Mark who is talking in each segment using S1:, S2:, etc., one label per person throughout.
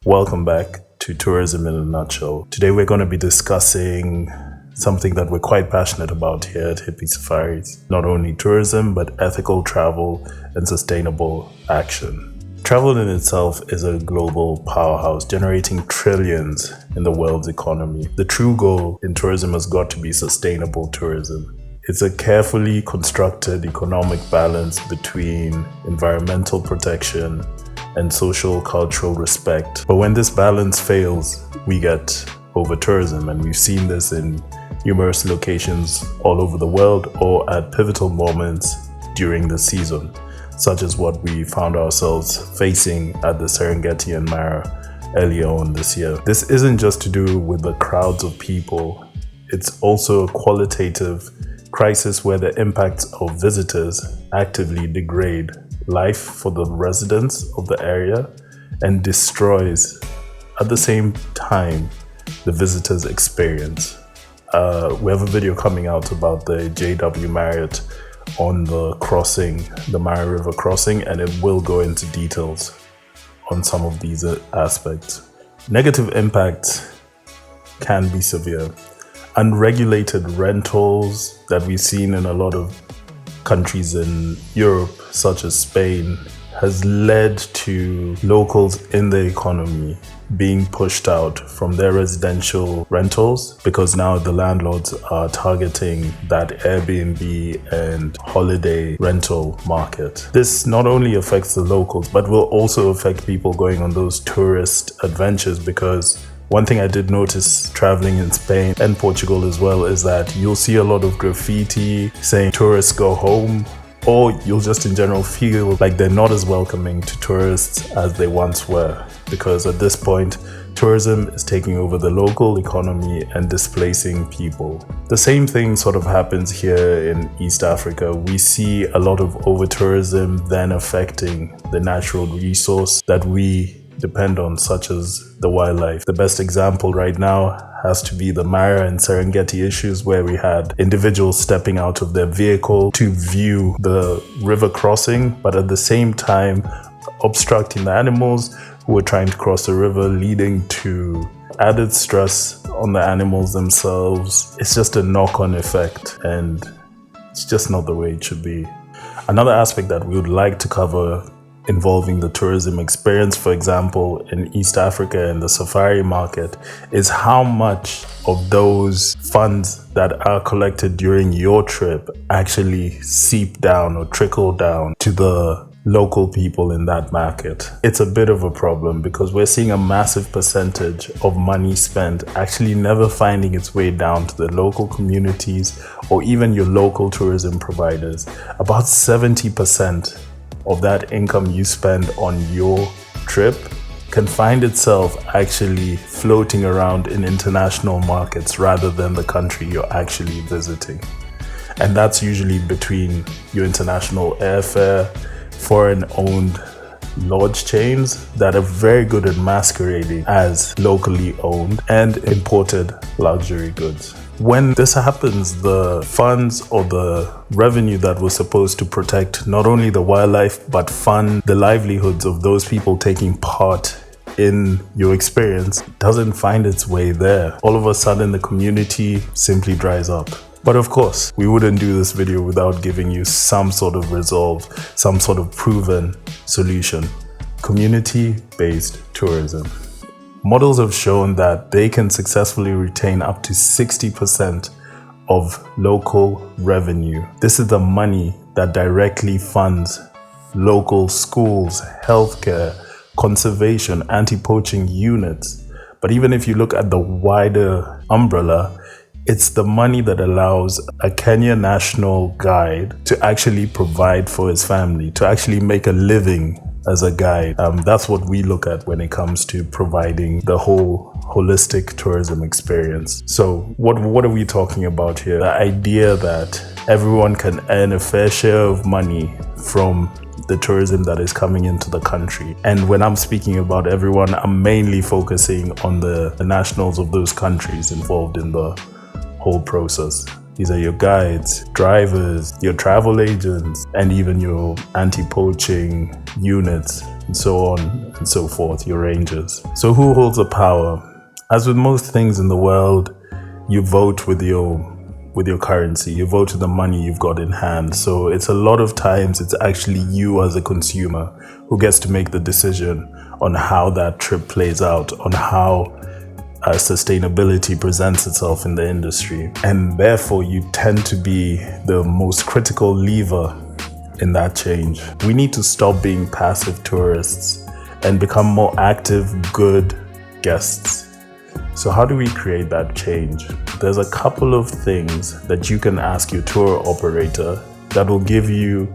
S1: Welcome back to Tourism in a Nutshell. Today we're going to be discussing something that we're quite passionate about here at Hippie Safaris. Not only tourism, but ethical travel and sustainable action. Travel in itself is a global powerhouse, generating trillions in the world's economy. The true goal in tourism has got to be sustainable tourism. It's a carefully constructed economic balance between environmental protection and social cultural respect. But when this balance fails, we get overtourism, and we've seen this in numerous locations all over the world or at pivotal moments during the season, such as what we found ourselves facing at the Serengeti and Mara earlier on this year. This isn't just to do with the crowds of people, it's also a qualitative crisis where the impacts of visitors actively degrade life for the residents of the area and destroys, at the same time, the visitors' experience. We have a video coming out about the JW Marriott on the crossing, the Mara River crossing, and it will go into details on some of these aspects. Negative impacts can be severe. Unregulated rentals that we've seen in a lot of countries in Europe, such as Spain, has led to locals in the economy being pushed out from their residential rentals because now the landlords are targeting that Airbnb and holiday rental market. This not only affects the locals, but will also affect people going on those tourist adventures, because one thing I did notice traveling in Spain and Portugal as well is that you'll see a lot of graffiti saying tourists go home, or you'll just in general feel like they're not as welcoming to tourists as they once were, because at this point, tourism is taking over the local economy and displacing people. The same thing sort of happens here in East Africa. We see a lot of over-tourism then affecting the natural resource that we depend on, such as the wildlife. The best example right now has to be the Mara and Serengeti issues, where we had individuals stepping out of their vehicle to view the river crossing, but at the same time obstructing the animals who were trying to cross the river, leading to added stress on the animals themselves. It's just a knock-on effect, and it's just not the way it should be. Another aspect that we would like to cover involving the tourism experience, for example, in East Africa and the safari market, is how much of those funds that are collected during your trip actually seep down or trickle down to the local people in that market. It's a bit of a problem because we're seeing a massive percentage of money spent actually never finding its way down to the local communities or even your local tourism providers. About 70% of that income you spend on your trip can find itself actually floating around in international markets rather than the country you're actually visiting. And that's usually between your international airfare, foreign-owned lodge chains that are very good at masquerading as locally owned, and imported luxury goods. When this happens, the funds or the revenue that was supposed to protect not only the wildlife but fund the livelihoods of those people taking part in your experience doesn't find its way there. All of a sudden, the community simply dries up. But of course, we wouldn't do this video without giving you some sort of resolve, some sort of proven solution. Community-based tourism. Models have shown that they can successfully retain up to 60% of local revenue. This is the money that directly funds local schools, healthcare, conservation, anti-poaching units. But even if you look at the wider umbrella, it's the money that allows a Kenya national guide to actually provide for his family, to actually make a living as a guide. That's what we look at when it comes to providing the whole holistic tourism experience. So what are we talking about here? The idea that everyone can earn a fair share of money from the tourism that is coming into the country. And when I'm speaking about everyone, I'm mainly focusing on the nationals of those countries involved in the whole process. These are your guides, drivers, your travel agents, and even your anti-poaching units and so on and so forth, your ranges. So who holds the power? As with most things in the world, you vote with your currency, you vote with the money you've got in hand. So it's a lot of times it's actually you as a consumer who gets to make the decision on how that trip plays out, on how sustainability presents itself in the industry. And therefore you tend to be the most critical lever in that change. We need to stop being passive tourists and become more active, good guests. So how do we create that change? There's a couple of things that you can ask your tour operator that will give you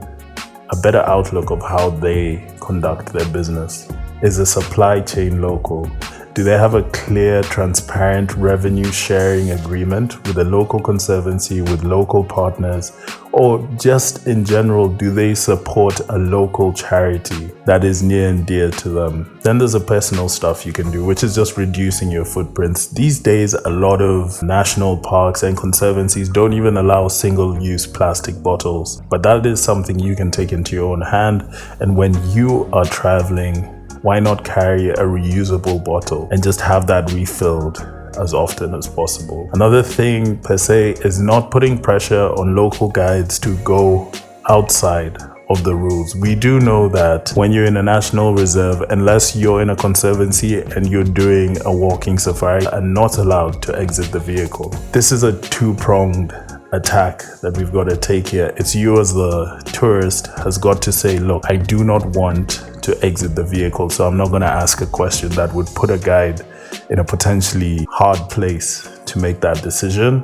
S1: a better outlook of how they conduct their business. Is the supply chain local? Do they have a clear, transparent revenue sharing agreement with a local conservancy, with local partners, or just in general, do they support a local charity that is near and dear to them? Then there's the personal stuff you can do, which is just reducing your footprints. These days, a lot of national parks and conservancies don't even allow single-use plastic bottles, but that is something you can take into your own hand. And when you are traveling, why not carry a reusable bottle and just have that refilled as often as possible? Another thing per se is not putting pressure on local guides to go outside of the rules. We do know that when you're in a national reserve, unless you're in a conservancy and you're doing a walking safari, are not allowed to exit the vehicle. This is a two-pronged attack that we've got to take here. It's you as the tourist has got to say, look, I do not want to exit the vehicle, so I'm not going to ask a question that would put a guide in a potentially hard place to make that decision.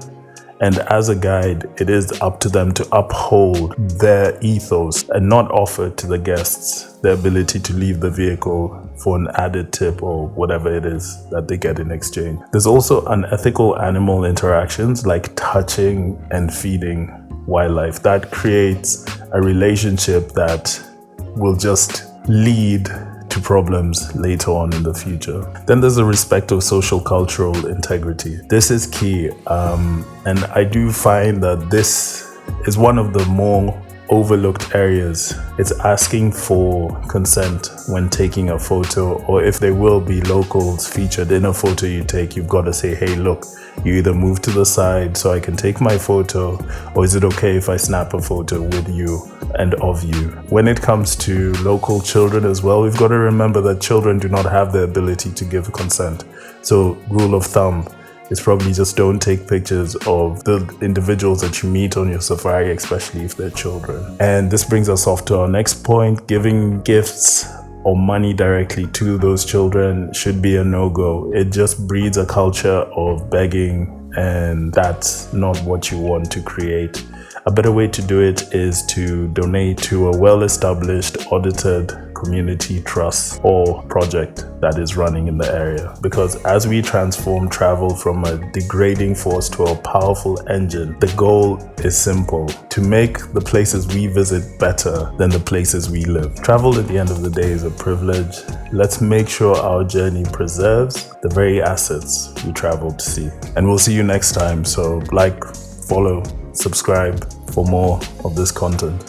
S1: And as a guide, it is up to them to uphold their ethos and not offer to the guests the ability to leave the vehicle for an added tip or whatever it is that they get in exchange. There's also unethical animal interactions like touching and feeding wildlife. That creates a relationship that will just lead to problems later on in the future. Then there's the respect of social cultural integrity. This is key, and I do find that this is one of the more overlooked areas. It's asking for consent when taking a photo, or if there will be locals featured in a photo you take, you've got to say, hey, look, you either move to the side so I can take my photo, or is it okay if I snap a photo with you and of you? When it comes to local children as well, we've got to remember that children do not have the ability to give consent. So rule of thumb is probably just don't take pictures of the individuals that you meet on your safari, especially if they're children. And this brings us off to our next point. Giving gifts or money directly to those children should be a no-go. It just breeds a culture of begging, and that's not what you want to create. A better way to do it is to donate to a well-established, audited community trust or project that is running in the area. Because as we transform travel from a degrading force to a powerful engine, the goal is simple: to make the places we visit better than the places we live. Travel at the end of the day is a privilege. Let's make sure our journey preserves the very assets we travel to see. And we'll see you next time. So like, follow, subscribe for more of this content.